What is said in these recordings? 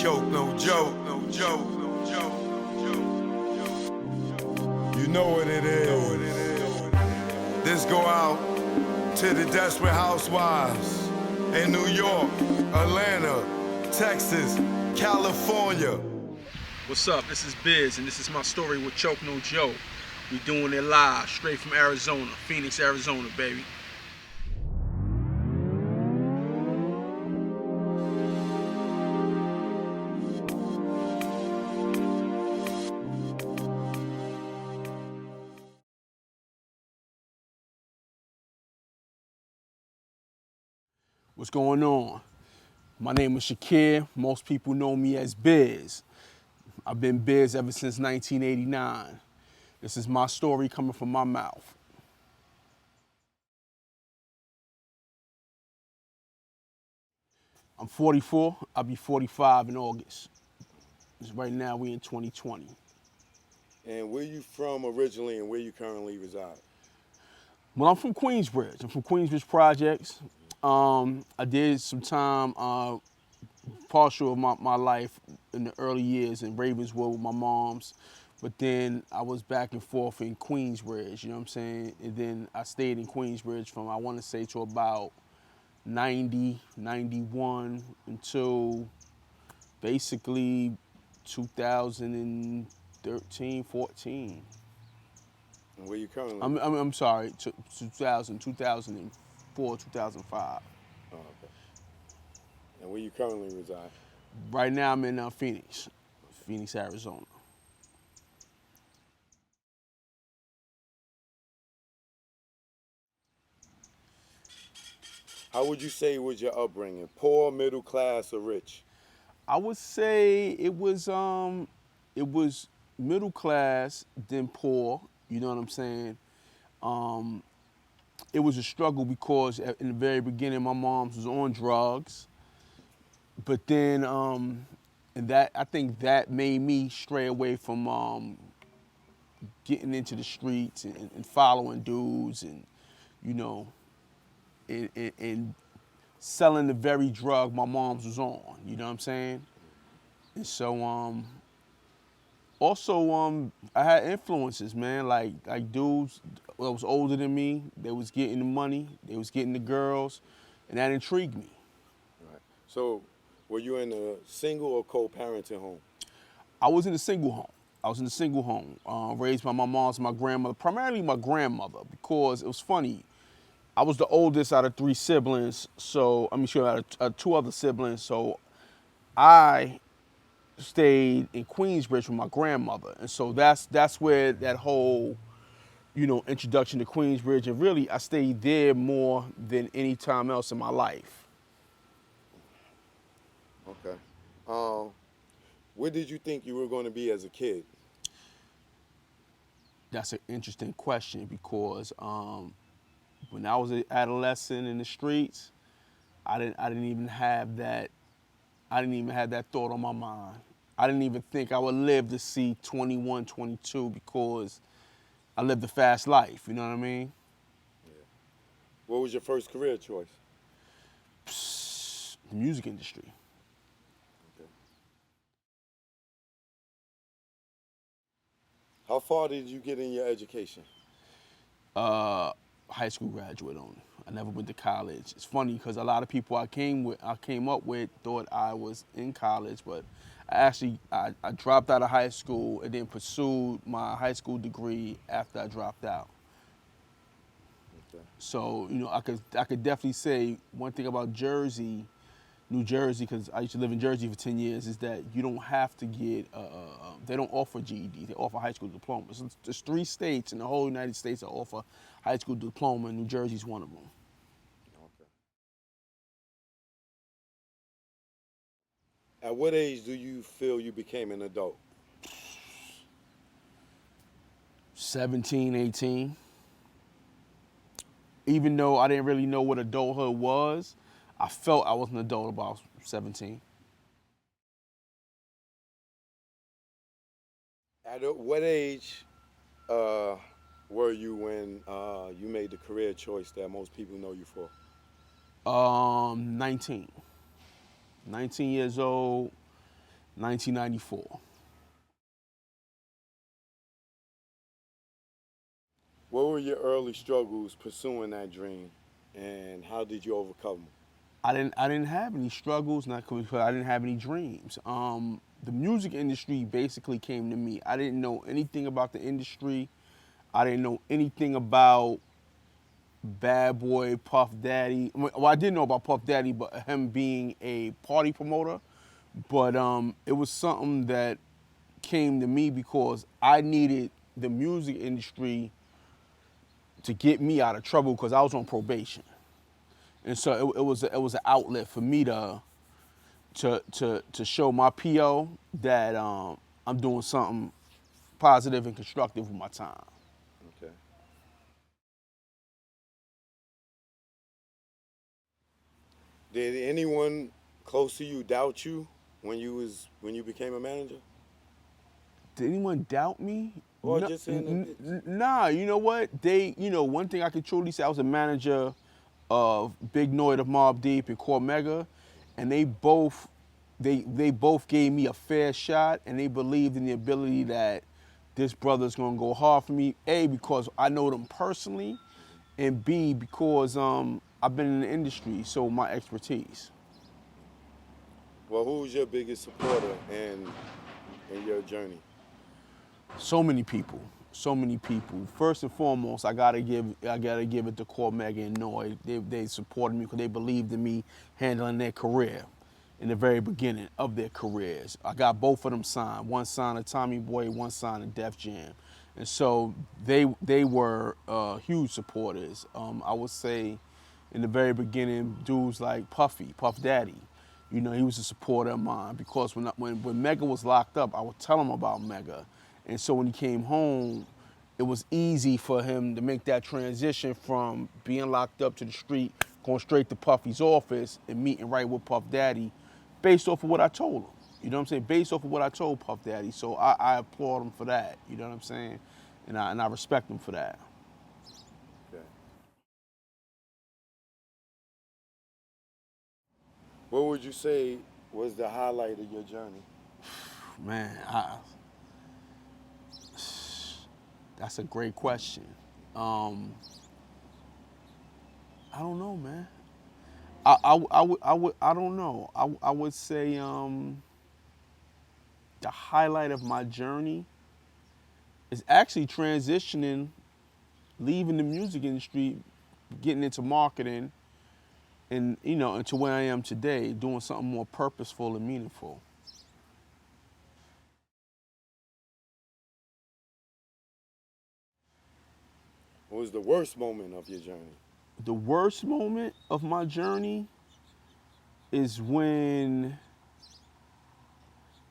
choke, no joke, no joke, no joke, no joke. You know what it is. This go out to the desperate housewives in New York, Atlanta, Texas, California. What's up? This is Biz, and this is my story with Choke No Joke. We doing it live, straight from Arizona, Phoenix, Arizona, baby. What's going on? My name is Shakir. Most people know me as Biz. I've been Biz ever since 1989. This is my story coming from my mouth. I'm 44. I'll be 45 in August. Right now, we in 2020. And where you from originally and where you currently reside? Well, I'm from Queensbridge. I'm from Queensbridge Projects. I did some time, partial of my life in the early years in Ravenswood with my mom's, but then I was back and forth in Queensbridge, you know what I'm saying? And then I stayed in Queensbridge from, I want to say, to about 90, 91 until basically 2013, 14. And where you currently? I'm sorry, 2000, 2004, 2005. Oh, okay. And where you currently reside? Right now I'm in Phoenix, Arizona. How would you say was your upbringing? Poor, middle class, or rich? I would say it was middle class, then poor. You know what I'm saying? It was a struggle because in the very beginning my mom was on drugs, but then and that I think that made me stray away from getting into the streets and following dudes and you know and selling the very drug my mom's was on. You know what I'm saying? And so also, I had influences, man, like dudes that was older than me. They was getting the money, they was getting the girls, and that intrigued me. Right. So, were you in a single or co-parenting home? I was in a single home. Raised by my mom's and my grandmother, primarily my grandmother, because it was funny. I was the oldest out of 3 siblings, out of 2 other siblings, so I stayed in Queensbridge with my grandmother. And so that's where that whole, introduction to Queensbridge, and really I stayed there more than any time else in my life. Okay. Where did you think you were going to be as a kid? That's an interesting question because when I was an adolescent in the streets, I didn't even have that thought on my mind. I didn't even think I would live to see 21, 22 because I lived a fast life, you know what I mean? Yeah. What was your first career choice? The music industry. Okay. How far did you get in your education? High school graduate only. I never went to college. It's funny because a lot of people I came up with thought I was in college, but I dropped out of high school and then pursued my high school degree after I dropped out. Okay. So, I could definitely say one thing about New Jersey, because I used to live in Jersey for 10 years, is that you don't have to get, they don't offer GED, they offer high school diplomas. There's 3 states in the whole United States that offer high school diploma, and New Jersey's one of them. Okay. At what age do you feel you became an adult? 17, 18. Even though I didn't really know what adulthood was, I felt I was an adult about 17. At what age were you when you made the career choice that most people know you for? 19. 19 years old. 1994. What were your early struggles pursuing that dream, and how did you overcome them? I didn't have any struggles, not because I didn't have any dreams. The music industry basically came to me. I didn't know anything about the industry. I didn't know anything about Bad Boy, Puff Daddy. Well, I did know about Puff Daddy, but him being a party promoter. But it was something that came to me because I needed the music industry to get me out of trouble because I was on probation, and so it was an outlet for me to show my PO that I'm doing something positive and constructive with my time. Okay. Did anyone close to you doubt you when you became a manager? Did anyone doubt me? Or No, just in nah, you know what? One thing I could truly say, I was a manager of Big Noid of Mobb Deep and Core Mega, and they both gave me a fair shot, and they believed in the ability that this brother's gonna go hard for me. A, because I know them personally, and B, because I've been in the industry, so my expertise. Well, who was your biggest supporter in your journey? So many people, so many people. First and foremost, I gotta give it to Core Mega and Noy. They supported me because they believed in me handling their career in the very beginning of their careers. I got both of them signed. One signed to Tommy Boy, one signed to Def Jam, and so they were huge supporters. I would say in the very beginning, dudes like Puff Daddy. You know, he was a supporter of mine because when Mega was locked up, I would tell him about Mega. And so when he came home, it was easy for him to make that transition from being locked up to the street, going straight to Puffy's office and meeting right with Puff Daddy based off of what I told him. You know what I'm saying? Based off of what I told Puff Daddy. So I applaud him for that. You know what I'm saying? And I respect him for that. Okay. What would you say was the highlight of your journey? Man, that's a great question. I don't know, man. I don't know. I would say the highlight of my journey is actually transitioning, leaving the music industry, getting into marketing, and into where I am today, doing something more purposeful and meaningful. What was the worst moment of your journey? The worst moment of my journey is when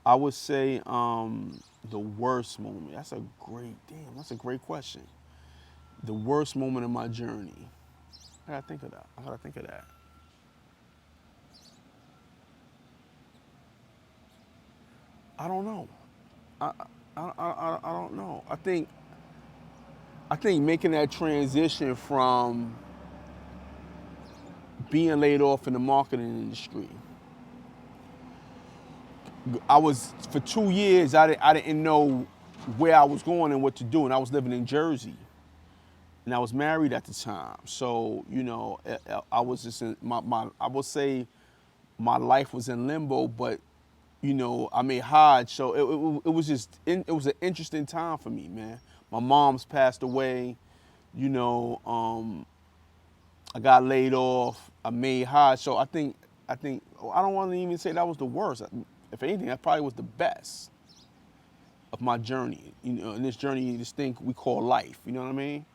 I would say the worst moment. That's a great question. The worst moment of my journey. I gotta think of that. I don't know. I don't know. I think making that transition from being laid off in the marketing industry. I was for 2 years. I didn't know where I was going and what to do, and I was living in Jersey, and I was married at the time. So I was just in my I would say my life was in limbo, but I made Hodge. So it was it was an interesting time for me, man. My mom's passed away. You know, I got laid off. I made Hodge. So I don't want to even say that was the worst. If anything, that probably was the best of my journey. In this journey, this thing we call life. You know what I mean?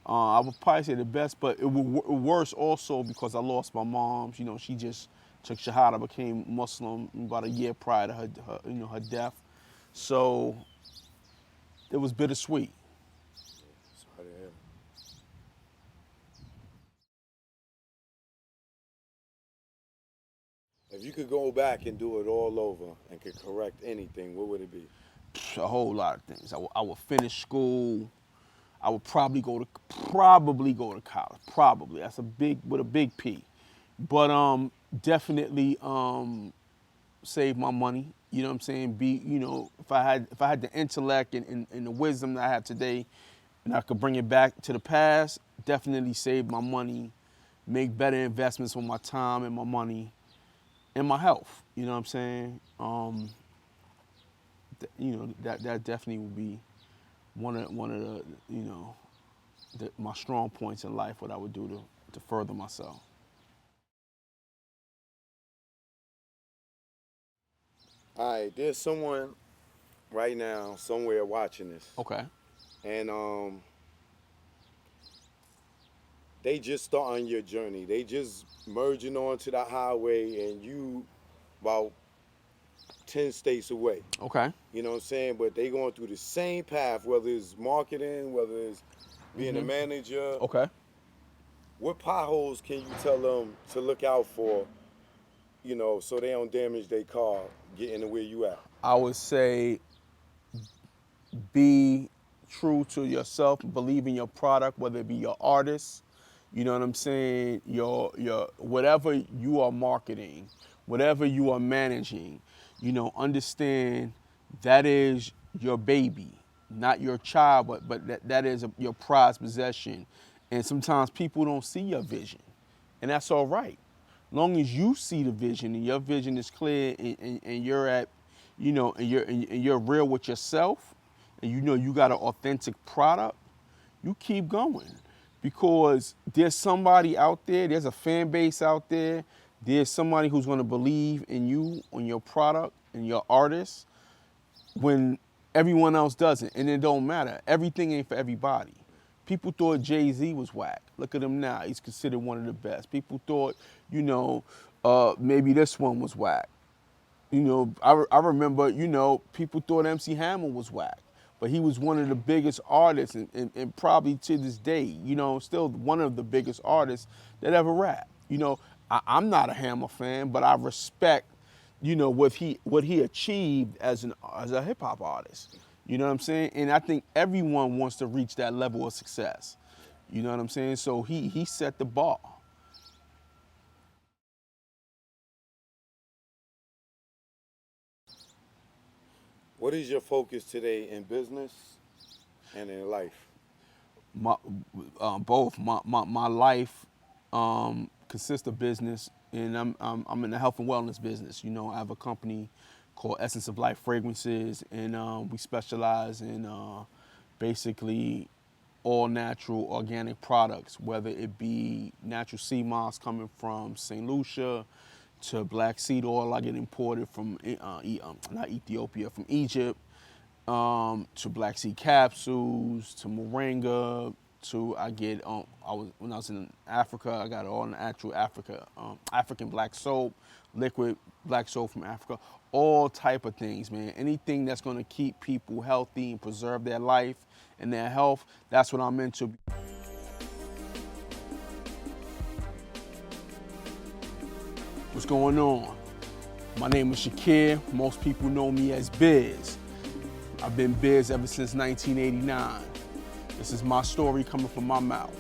I would probably say the best, but it was worse also because I lost my mom. She just took Shahada, became Muslim about a year prior to her death. So it was bittersweet. Sorry to hear. If you could go back and do it all over and could correct anything, what would it be? A whole lot of things. I would finish school. I would probably go to college. Probably. That's with a big P. But definitely save my money. You know what I'm saying? If I had the intellect and the wisdom that I have today, and I could bring it back to the past, definitely save my money, make better investments with my time and my money and my health. You know what I'm saying? That definitely would be one of the my strong points in life. What I would do to further myself. All right, there's someone right now somewhere watching this, Okay. and they just starting your journey. They just merging onto the highway, and you about 10 states away. Okay. You know what I'm saying? But they going through the same path, whether it's marketing, whether it's being a manager. Okay. What potholes can you tell them to look out for, so they don't damage their car getting to where you at? I would say be true to yourself, believe in your product, whether it be your artist, you know what I'm saying, your whatever you are marketing, whatever you are managing, understand that is your baby, not your child, but that is your prized possession. And sometimes people don't see your vision, and that's all right. Long as you see the vision and your vision is clear, and you're at, and you're real with yourself, and you got an authentic product, you keep going. Because there's somebody out there, there's a fan base out there, there's somebody who's gonna believe in you, on your product, and your artist, when everyone else doesn't. And it don't matter. Everything ain't for everybody. People thought Jay-Z was whack. Look at him now. He's considered one of the best. People thought, maybe this one was whack. I remember, people thought MC Hammer was whack. But he was one of the biggest artists, and probably to this day, still one of the biggest artists that ever rapped. I'm not a Hammer fan, but I respect, what he achieved as a hip hop artist. You know what I'm saying? And I think everyone wants to reach that level of success. You know what I'm saying? So he set the bar. What is your focus today in business and in life? Both. My life consists of business, and I'm in the health and wellness business. I have a company called Essence of Life Fragrances, and we specialize in basically all natural organic products, whether it be natural sea moss coming from St. Lucia, to black seed oil I get imported from not Ethiopia, from Egypt, to black seed capsules, to moringa, to when I was in Africa, I got all natural African black soap, liquid black soap from Africa, all type of things, man. Anything that's gonna keep people healthy and preserve their life and their health, that's what I'm into. What's going on? My name is Shakir. Most people know me as BIZ. I've been BIZ ever since 1989. This is my story coming from my mouth.